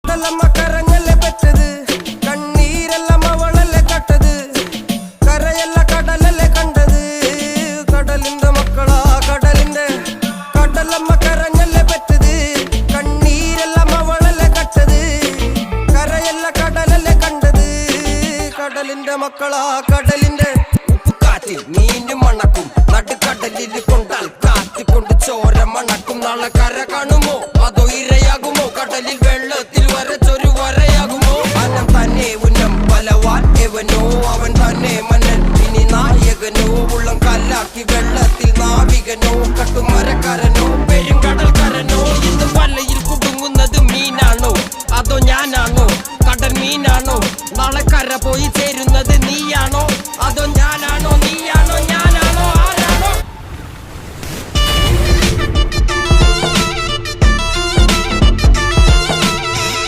കടലമ്മ കരഞ്ഞല്ലേ പെറ്റത്, കണ്ണീരെല്ലാം അവളല്ലേ കട്ടത്, കരയല്ല കടലല്ലേ കണ്ടത്. കടലിന്റെ മക്കളാ കടലിന്റെ, കടലമ്മ കരഞ്ഞല്ലേ പെറ്റത്, കണ്ണീരെല്ലാം അവളല്ലേ കട്ടത്, കരയല്ല കടലല്ലേ കണ്ടത്. കടലിന്റെ മക്കളാ കടലിന്റെ. ഉപ്പുകാറ്റിൽ മീനും മണക്കും, നടുക്കടലിൽ കൊണ്ടാൽ കാറ്റിക്കൊണ്ട് ചോര മണക്കും. നാളെ കര കാണുമോ അതോ ഇരയാകുമോ, കടലിൽ വെള്ളത്തിൽ വരച്ചൊരു വരയാകുമോ. അനം തന്നെ ഉന്നം ബലവാൻ എവനോ, അവൻ തന്നെ മന്നൻ ഇനി നായകനോ. ഉള്ളം കല്ലാക്കി വെള്ളത്തിൽ നാവികനോ, കട്ടുമരക്കാരനോ പെരുങ്കടൽക്കാരനോ. ഇന്ന് വലയിൽ കുടുങ്ങുന്നത് മീനാണോ അതോ ഞാനാണോ, കടൽ മീനാണോ. നാളെ കര പോയി